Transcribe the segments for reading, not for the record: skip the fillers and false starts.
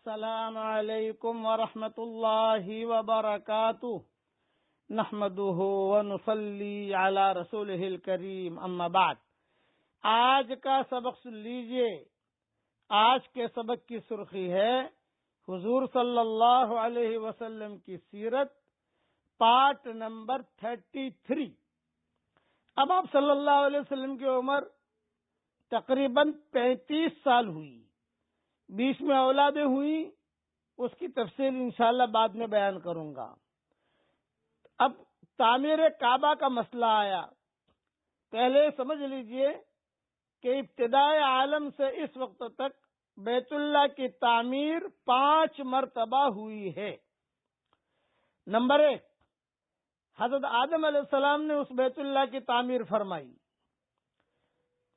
السلام علیکم ورحمۃ اللہ وبرکاتہ نحمده ونصلی علی رسولہ الکریم اما بعد۔ آج کا سبق سن لیجئے۔ آج کے سبق کی سرخی ہے حضور صلی اللہ علیہ وسلم کی سیرت، پارٹ نمبر 33۔ اب آپ صلی اللہ علیہ وسلم کی عمر تقریباً 35 سال ہوئی، 20 میں اولادیں ہوئی، اس کی تفصیل انشاءاللہ بعد میں بیان کروں گا۔ اب تعمیر کعبہ کا مسئلہ آیا۔ پہلے سمجھ لیجئے کہ ابتدائے عالم سے اس وقت تک بیت اللہ کی تعمیر 5 مرتبہ ہوئی ہے۔ نمبر 1، حضرت آدم علیہ السلام نے اس بیت اللہ کی تعمیر فرمائی۔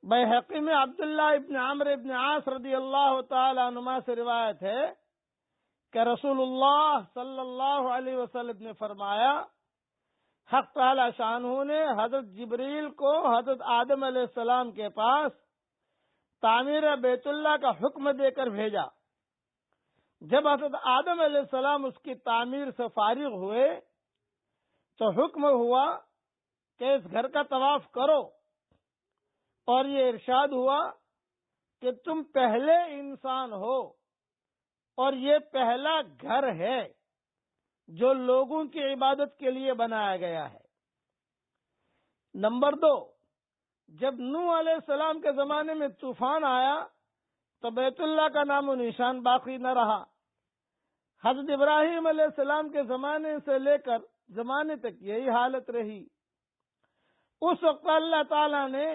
بیہقی میں عبداللہ ابن عمرو ابن عاص رضی اللہ تعالی عنہما سے روایت ہے کہ رسول اللہ صلی اللہ علیہ وسلم نے فرمایا، حق تعالی شانہ نے حضرت جبریل کو حضرت آدم علیہ السلام کے پاس تعمیر بیت اللہ کا حکم دے کر بھیجا۔ جب حضرت آدم علیہ السلام اس کی تعمیر سے فارغ ہوئے تو حکم ہوا کہ اس گھر کا طواف کرو، اور یہ ارشاد ہوا کہ تم پہلے انسان ہو اور یہ پہلا گھر ہے جو لوگوں کی عبادت کے لیے بنایا گیا ہے۔ نمبر 2، جب نوح علیہ السلام کے زمانے میں طوفان آیا تو بیت اللہ کا نام و نشان باقی نہ رہا۔ حضرت ابراہیم علیہ السلام کے زمانے سے لے کر زمانے تک یہی حالت رہی۔ اس وقت اللہ تعالیٰ نے،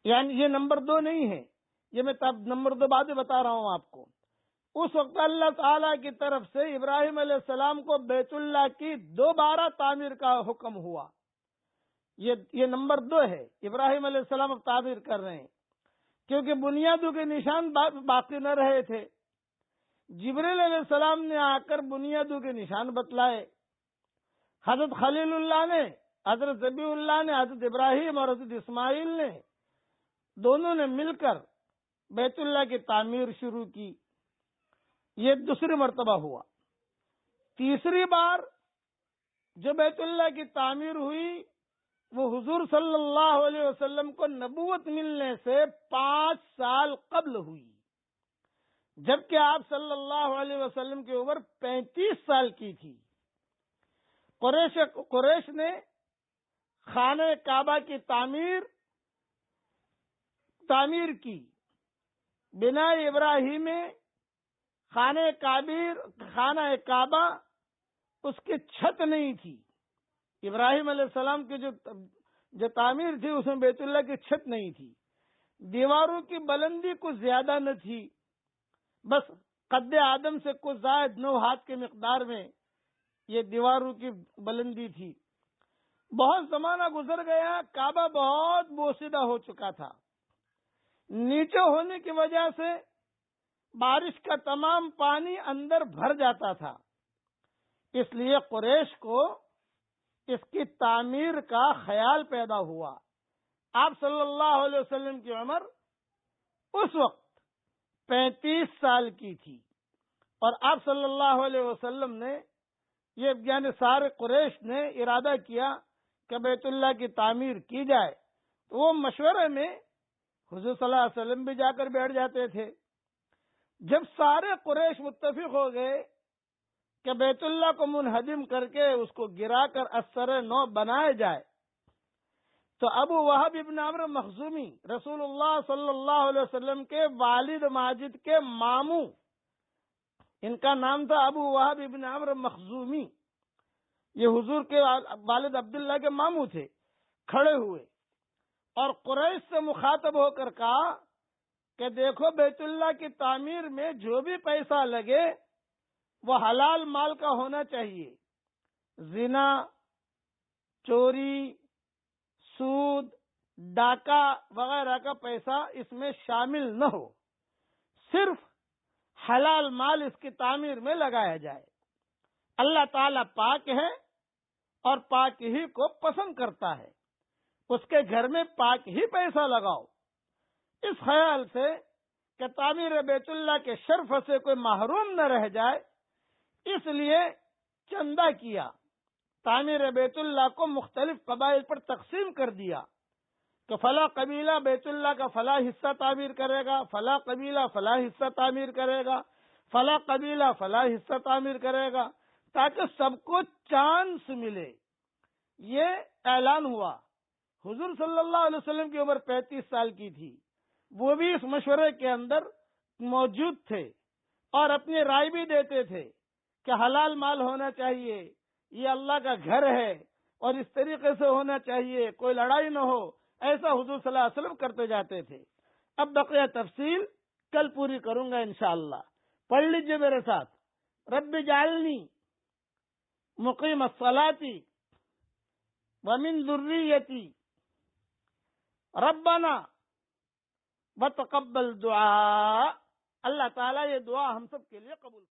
یعنی یہ نمبر 2 نہیں ہے، یہ میں نمبر 2 بعد میں بتا رہا ہوں آپ کو۔ اس وقت اللہ تعالیٰ کی طرف سے ابراہیم علیہ السلام کو بیت اللہ کی دوبارہ تعمیر کا حکم ہوا۔ یہ نمبر 2 ہے، ابراہیم علیہ السلام اب تعمیر کر رہے ہیں کیونکہ بنیادوں کے نشان باقی نہ رہے تھے۔ جبریل علیہ السلام نے آ کر بنیادوں کے نشان بتلائے۔ حضرت خلیل اللہ نے، حضرت ذبیح اللہ نے، حضرت ابراہیم اور حضرت اسماعیل نے، دونوں نے مل کر بیت اللہ کی تعمیر شروع کی۔ یہ دوسری مرتبہ ہوا۔ تیسری بار جو بیت اللہ کی تعمیر ہوئی وہ حضور صلی اللہ علیہ وسلم کو نبوت ملنے سے 5 سال قبل ہوئی، جبکہ آپ صلی اللہ علیہ وسلم کی عمر 35 سال کی تھی۔ قریش نے خانہ کعبہ کی تعمیر کی۔ بنا ابراہیم خانہ کعبہ اس کی چھت نہیں تھی۔ ابراہیم علیہ السلام کی جو تعمیر تھی اس میں بیت اللہ کی چھت نہیں تھی۔ دیواروں کی بلندی کچھ زیادہ نہ تھی، بس قد آدم سے کچھ زائد 9 ہاتھ کے مقدار میں یہ دیواروں کی بلندی تھی۔ بہت زمانہ گزر گیا، کعبہ بہت بوسیدہ ہو چکا تھا۔ نیچے ہونے کی وجہ سے بارش کا تمام پانی اندر بھر جاتا تھا، اس لیے قریش کو اس کی تعمیر کا خیال پیدا ہوا۔ آپ صلی اللہ علیہ وسلم کی عمر اس وقت 35 سال کی تھی، اور آپ صلی اللہ علیہ وسلم نے یعنی سارے قریش نے ارادہ کیا کہ بیت اللہ کی تعمیر کی جائے، تو وہ مشورے میں حضور صلی اللہ علیہ وسلم بھی جا کر بیٹھ جاتے تھے۔ جب سارے قریش متفق ہو گئے کہ بیت اللہ کو منہدم کر کے اس کو گرا کر اثر نو بنایا جائے، تو ابو وہب ابن عمرو مخزومی رسول اللہ صلی اللہ علیہ وسلم کے والد ماجد کے ماموں، ان کا نام تھا ابو وہب ابن عمرو مخزومی، یہ حضور کے والد عبداللہ کے ماموں تھے، کھڑے ہوئے اور قریش سے مخاطب ہو کر کہا کہ دیکھو، بیت اللہ کی تعمیر میں جو بھی پیسہ لگے وہ حلال مال کا ہونا چاہیے، زنا، چوری، سود، ڈاکہ وغیرہ کا پیسہ اس میں شامل نہ ہو، صرف حلال مال اس کی تعمیر میں لگایا جائے۔ اللہ تعالیٰ پاک ہے اور پاک ہی کو پسند کرتا ہے، اس کے گھر میں پاک ہی پیسہ لگاؤ، اس خیال سے کہ تعمیر بیت اللہ کے شرف سے کوئی محروم نہ رہ جائے، اس لیے چندہ کیا، تعمیر بیت اللہ کو مختلف قبائل پر تقسیم کر دیا کہ فلاں قبیلہ بیت اللہ کا فلاں حصہ تعمیر کرے گا، فلاں قبیلہ فلاں حصہ تعمیر کرے گا، فلاں قبیلہ فلاں حصہ تعمیر کرے گا، تاکہ سب کو چانس ملے۔ یہ اعلان ہوا۔ حضور صلی اللہ علیہ وسلم کی عمر 35 سال کی تھی، وہ بھی اس مشورے کے اندر موجود تھے اور اپنی رائے بھی دیتے تھے کہ حلال مال ہونا چاہیے، یہ اللہ کا گھر ہے اور اس طریقے سے ہونا چاہیے، کوئی لڑائی نہ ہو، ایسا حضور صلی اللہ علیہ وسلم کرتے جاتے تھے۔ اب بقیہ تفصیل کل پوری کروں گا انشاءاللہ۔ پڑھ لیجئے میرے ساتھ، رب جعلنی مقیم الصلاۃ ومن ذریتی ربنا وتقبل دعا۔ اللہ تعالیٰ یہ دعا ہم سب کے لیے قبول